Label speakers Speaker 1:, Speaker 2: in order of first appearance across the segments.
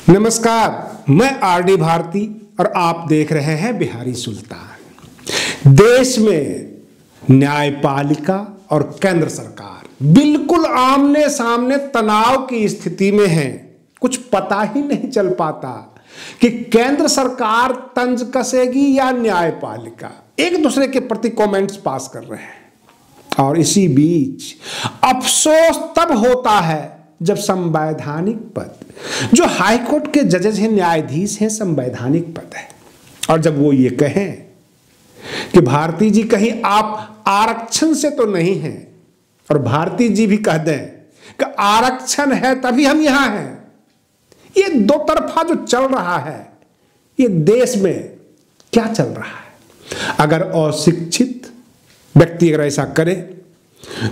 Speaker 1: नमस्कार, मैं आरडी भारती और आप देख रहे हैं बिहारी सुल्तान। देश में न्यायपालिका और केंद्र सरकार बिल्कुल आमने सामने तनाव की स्थिति में है। कुछ पता ही नहीं चल पाता कि केंद्र सरकार तंज कसेगी या न्यायपालिका। एक दूसरे के प्रति कमेंट्स पास कर रहे हैं और इसी बीच अफसोस तब होता है जब संवैधानिक पद, जो हाईकोर्ट के जजेस हैं, न्यायाधीश हैं, संवैधानिक पद है, और जब वो ये कहें कि भारती जी कहीं आप आरक्षण से तो नहीं हैं, और भारती जी भी कह दें कि आरक्षण है तभी हम यहां हैं। ये दो तरफा जो चल रहा है, ये देश में क्या चल रहा है? अगर अशिक्षित व्यक्ति अगर ऐसा करे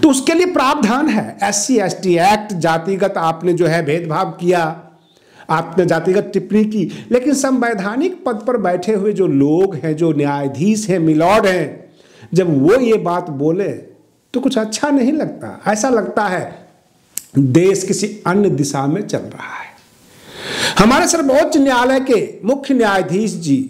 Speaker 1: तो उसके लिए प्रावधान है। SC ST एक्ट, जातिगत आपने जो है भेदभाव किया, आपने जातिगत टिप्पणी की, लेकिन संवैधानिक पद पर बैठे हुए जो लोग हैं, जो न्यायाधीश हैं, मिलॉर्ड हैं, जब वो ये बात बोले तो कुछ अच्छा नहीं लगता। ऐसा लगता है देश किसी अन्य दिशा में चल रहा है। हमारे सर्वोच्च न्यायालय के मुख्य न्यायाधीश जी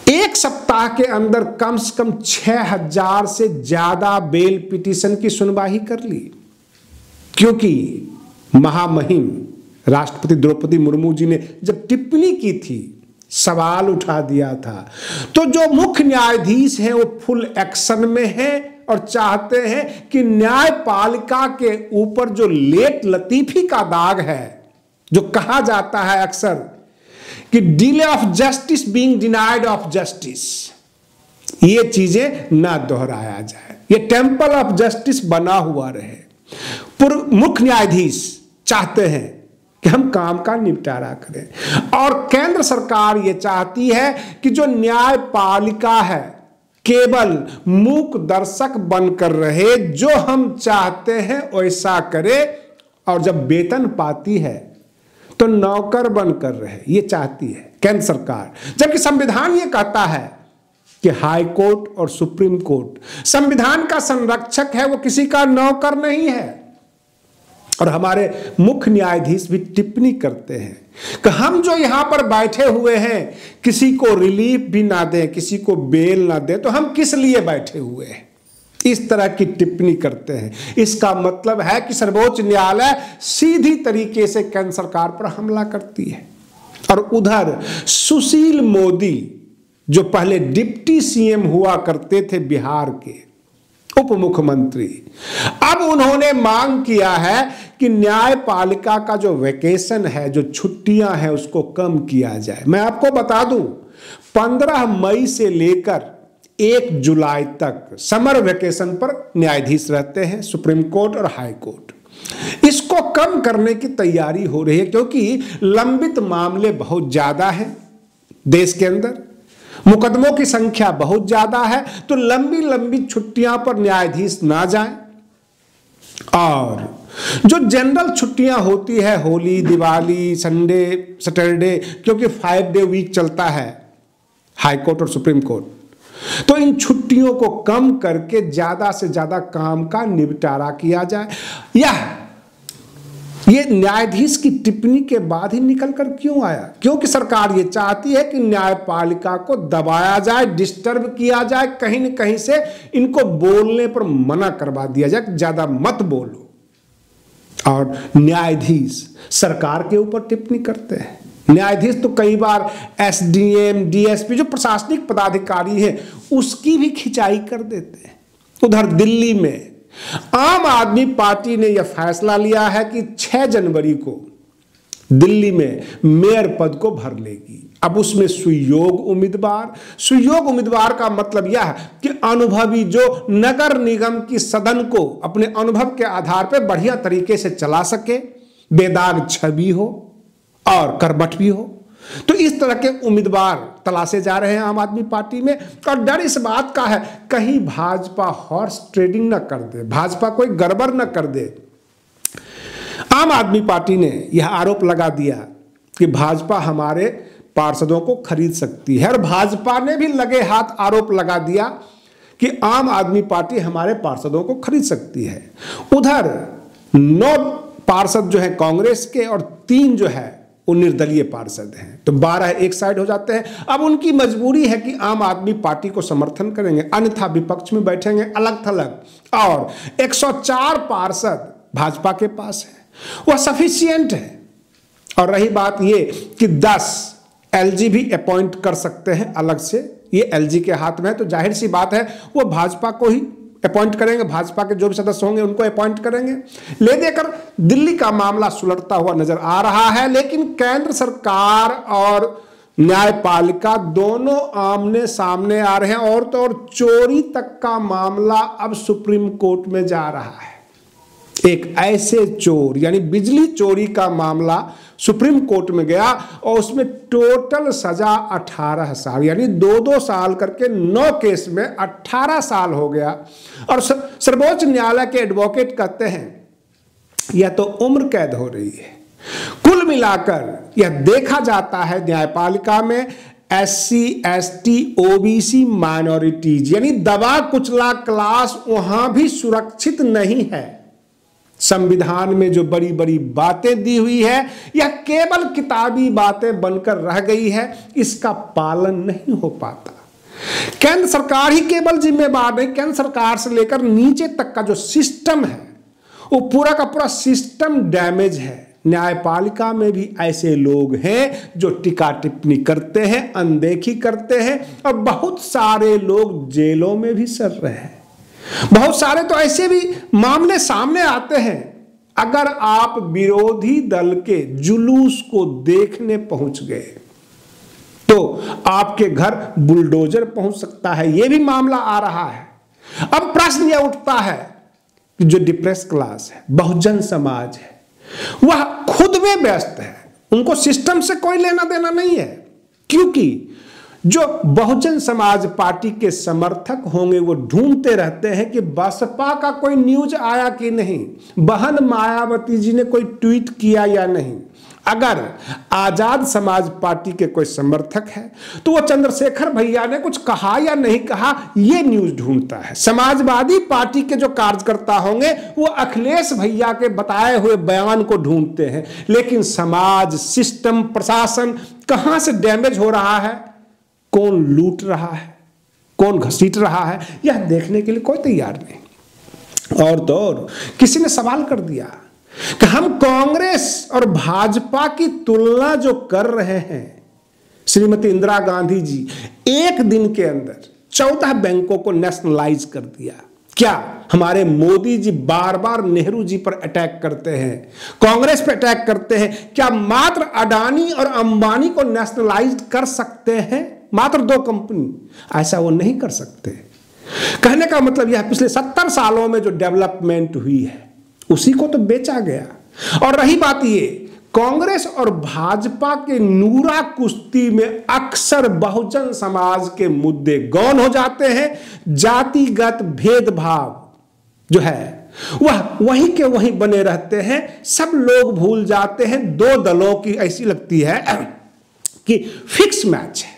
Speaker 1: एक सप्ताह के अंदर कम से कम 6000 से ज्यादा बेल पिटीशन की सुनवाई कर ली, क्योंकि महामहिम राष्ट्रपति द्रौपदी मुर्मू जी ने जब टिप्पणी की थी, सवाल उठा दिया था, तो जो मुख्य न्यायाधीश हैं वो फुल एक्शन में हैं और चाहते हैं कि न्यायपालिका के ऊपर जो लेट लतीफी का दाग है, जो कहा जाता है अक्सर कि delay of justice being denied of justice, ये चीजें ना दोहराया जाए, ये टेंपल ऑफ जस्टिस बना हुआ रहे। पूर्व मुख्य न्यायाधीश चाहते हैं कि हम काम का निपटारा करें, और केंद्र सरकार ये चाहती है कि जो न्यायपालिका है केवल मूक दर्शक बनकर रहे, जो हम चाहते हैं वैसा करे, और जब वेतन पाती है तो नौकर बनकर रहे, ये चाहती है केंद्र सरकार। जबकि संविधान ये कहता है कि हाई कोर्ट और सुप्रीम कोर्ट संविधान का संरक्षक है, वो किसी का नौकर नहीं है। और हमारे मुख्य न्यायाधीश भी टिप्पणी करते हैं कि हम जो यहां पर बैठे हुए हैं, किसी को रिलीफ भी ना दें, किसी को बेल ना दें, तो हम किस लिए बैठे हुए हैं? इस तरह की टिप्पणी करते हैं। इसका मतलब है कि सर्वोच्च न्यायालय सीधी तरीके से केंद्र सरकार पर हमला करती है। और उधर सुशील मोदी, जो पहले डिप्टी CM हुआ करते थे बिहार के उप मुख्यमंत्री, अब उन्होंने मांग किया है कि न्यायपालिका का जो वेकेशन है, जो छुट्टियां हैं, उसको कम किया जाए। मैं आपको बता दूं, 15 मई से लेकर 1 जुलाई तक समर वेकेशन पर न्यायाधीश रहते हैं, सुप्रीम कोर्ट और हाई कोर्ट। इसको कम करने की तैयारी हो रही है, क्योंकि लंबित मामले बहुत ज्यादा हैं देश के अंदर, मुकदमों की संख्या बहुत ज्यादा है, तो लंबी लंबी छुट्टियां पर न्यायाधीश ना जाएं। और जो जनरल छुट्टियां होती है, होली, दिवाली, संडे, सैटरडे, क्योंकि 5 डे वीक चलता है हाई कोर्ट और सुप्रीम कोर्ट, तो इन छुट्टियों को कम करके ज्यादा से ज्यादा काम का निपटारा किया जाए। ये न्यायाधीश की टिप्पणी के बाद ही निकल कर क्यों आया? क्योंकि सरकार ये चाहती है कि न्यायपालिका को दबाया जाए, डिस्टर्ब किया जाए, कहीं न कहीं से इनको बोलने पर मना करवा दिया जाए, ज्यादा मत बोलो। और न्यायाधीश सरकार के ऊपर टिप्पणी करते हैं। न्यायाधीश तो कई बार SDM, DSP, जो प्रशासनिक पदाधिकारी है, उसकी भी खिंचाई कर देते हैं। उधर दिल्ली में आम आदमी पार्टी ने यह फैसला लिया है कि 6 जनवरी को दिल्ली में मेयर पद को भर लेगी। अब उसमें सुयोग्य उम्मीदवार का मतलब यह है कि अनुभवी, जो नगर निगम की सदन को अपने अनुभव के आधार पर बढ़िया तरीके से चला सके, बेदाग छवि हो और कर्मठ भी हो। तो इस तरह के उम्मीदवार तलाशे जा रहे हैं आम आदमी पार्टी में। और डर इस बात का है कहीं भाजपा हॉर्स ट्रेडिंग न कर दे, भाजपा कोई गड़बड़ न कर दे। आम आदमी पार्टी ने यह आरोप लगा दिया कि भाजपा हमारे पार्षदों को खरीद सकती है, और भाजपा ने भी लगे हाथ आरोप लगा दिया कि आम आदमी पार्टी हमारे पार्षदों को खरीद सकती है। उधर 9 पार्षद जो है कांग्रेस के और 3 जो है वो निर्दलीय पार्षद हैं, तो 12 एक साइड हो जाते हैं। अब उनकी मजबूरी है कि आम आदमी पार्टी को समर्थन करेंगे, अन्यथा विपक्ष में बैठेंगे अलग थलग। और 104 पार्षद भाजपा के पास है, वह सफिशियंट है। और रही बात ये कि 10 एलजी भी अपॉइंट कर सकते हैं अलग से, ये एलजी के हाथ में है, तो जाहिर सी बात है वो भाजपा को ही अपॉइंट करेंगे, भाजपा के जो भी सदस्य होंगे उनको अपॉइंट करेंगे। ले देकर दिल्ली का मामला सुलझता हुआ नजर आ रहा है, लेकिन केंद्र सरकार और न्यायपालिका दोनों आमने सामने आ रहे हैं। और तो और चोरी तक का मामला अब सुप्रीम कोर्ट में जा रहा है। एक ऐसे चोर यानी बिजली चोरी का मामला सुप्रीम कोर्ट में गया और उसमें टोटल सजा 18 साल यानी 2-2 साल करके 9 केस में 18 साल हो गया। और सर्वोच्च न्यायालय के एडवोकेट कहते हैं यह तो उम्र कैद हो रही है। कुल मिलाकर यह देखा जाता है न्यायपालिका में SC, ST, OBC माइनॉरिटीज यानी दबा कुचला क्लास वहां भी सुरक्षित नहीं है। संविधान में जो बड़ी बड़ी बातें दी हुई है यह केवल किताबी बातें बनकर रह गई है, इसका पालन नहीं हो पाता। केंद्र सरकार ही केवल जिम्मेवार नहीं, केंद्र सरकार से लेकर नीचे तक का जो सिस्टम है वो पूरा का पूरा सिस्टम डैमेज है। न्यायपालिका में भी ऐसे लोग हैं जो टीका टिप्पणी करते हैं, अनदेखी करते हैं, और बहुत सारे लोग जेलों में भी सड़ रहे हैं। बहुत सारे तो ऐसे भी मामले सामने आते हैं, अगर आप विरोधी दल के जुलूस को देखने पहुंच गए तो आपके घर बुलडोजर पहुंच सकता है, यह भी मामला आ रहा है। अब प्रश्न यह उठता है कि जो डिप्रेस क्लास है, बहुजन समाज है, वह खुद में व्यस्त है, उनको सिस्टम से कोई लेना देना नहीं है। क्योंकि जो बहुजन समाज पार्टी के समर्थक होंगे वो ढूंढते रहते हैं कि बसपा का कोई न्यूज आया कि नहीं, बहन मायावती जी ने कोई ट्वीट किया या नहीं। अगर आजाद समाज पार्टी के कोई समर्थक है तो वो चंद्रशेखर भैया ने कुछ कहा या नहीं कहा ये न्यूज ढूंढता है। समाजवादी पार्टी के जो कार्यकर्ता होंगे वो अखिलेश भैया के बताए हुए बयान को ढूंढते हैं। लेकिन समाज, सिस्टम, प्रशासन कहां से डैमेज हो रहा है, कौन लूट रहा है, कौन घसीट रहा है, यह देखने के लिए कोई तैयार नहीं। और तो और किसी ने सवाल कर दिया कि हम कांग्रेस और भाजपा की तुलना जो कर रहे हैं, श्रीमती इंदिरा गांधी जी एक दिन के अंदर 14 बैंकों को नेशनलाइज कर दिया। क्या हमारे मोदी जी बार बार नेहरू जी पर अटैक करते हैं, कांग्रेस पर अटैक करते हैं? क्या मात्र अडानी और अंबानी को नेशनलाइज कर सकते हैं? मात्र 2 कंपनी, ऐसा वो नहीं कर सकते। कहने का मतलब यह पिछले 70 सालों में जो डेवलपमेंट हुई है उसी को तो बेचा गया। और रही बात ये, कांग्रेस और भाजपा के नूरा कुश्ती में अक्सर बहुजन समाज के मुद्दे गौन हो जाते हैं। जातिगत भेदभाव जो है वह वहीं के वहीं बने रहते हैं। सब लोग भूल जाते हैं। 2 दलों की ऐसी लगती है कि फिक्स मैच है,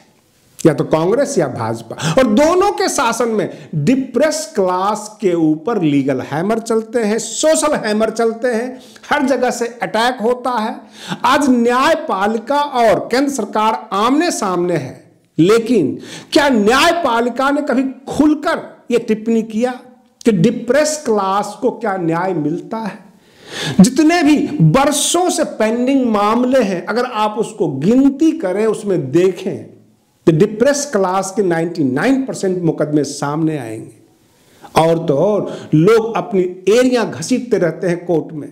Speaker 1: या तो कांग्रेस या भाजपा, और दोनों के शासन में डिप्रेस क्लास के ऊपर लीगल हैमर चलते हैं, सोशल हैमर चलते हैं, हर जगह से अटैक होता है। आज न्यायपालिका और केंद्र सरकार आमने सामने है, लेकिन क्या न्यायपालिका ने कभी खुलकर यह टिप्पणी किया कि डिप्रेस क्लास को क्या न्याय मिलता है? जितने भी वर्षों से पेंडिंग मामले हैं, अगर आप उसको गिनती करें, उसमें देखें तो डिप्रेस क्लास के 99% मुकदमे सामने आएंगे। और तो और लोग अपनी एरिया घसीटते रहते हैं कोर्ट में।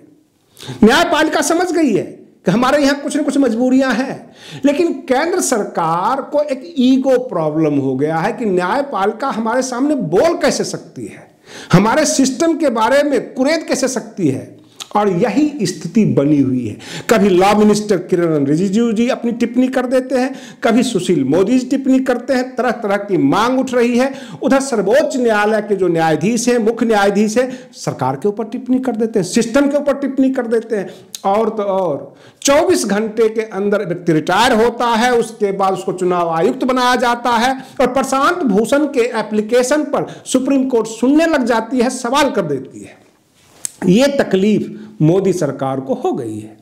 Speaker 1: न्यायपालिका समझ गई है कि हमारे यहां कुछ न कुछ मजबूरियां हैं, लेकिन केंद्र सरकार को एक ईगो प्रॉब्लम हो गया है कि न्यायपालिका हमारे सामने बोल कैसे सकती है, हमारे सिस्टम के बारे में कुरेद कैसे सकती है। और यही स्थिति बनी हुई है। कभी लॉ मिनिस्टर किरण रिजिजू जी अपनी टिप्पणी कर देते हैं, कभी सुशील मोदी जी टिप्पणी करते हैं, तरह तरह की मांग उठ रही है। उधर सर्वोच्च न्यायालय के जो न्यायाधीश हैं, मुख्य न्यायाधीश हैं, सरकार के ऊपर टिप्पणी कर देते हैं, सिस्टम के ऊपर टिप्पणी कर देते हैं। और तो और 24 घंटे के अंदर व्यक्ति रिटायर होता है, उसके बाद उसको चुनाव आयुक्त बनाया जाता है, और प्रशांत भूषण के एप्लीकेशन पर सुप्रीम कोर्ट सुनने लग जाती है, सवाल कर देती है। ये तकलीफ मोदी सरकार को हो गई है।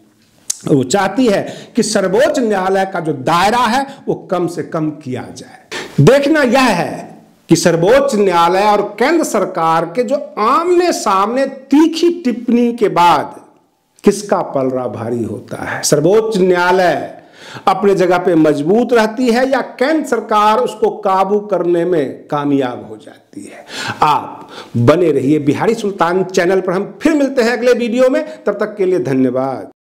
Speaker 1: वो चाहती है कि सर्वोच्च न्यायालय का जो दायरा है वो कम से कम किया जाए। देखना यह है कि सर्वोच्च न्यायालय और केंद्र सरकार के जो आमने सामने तीखी टिप्पणी के बाद किसका पलड़ा भारी होता है। सर्वोच्च न्यायालय अपने जगह पे मजबूत रहती है या केंद्र सरकार उसको काबू करने में कामयाब हो जाती है। आप बने रहिए बिहारी सुल्तान चैनल पर। हम फिर मिलते हैं अगले वीडियो में, तब तक के लिए धन्यवाद।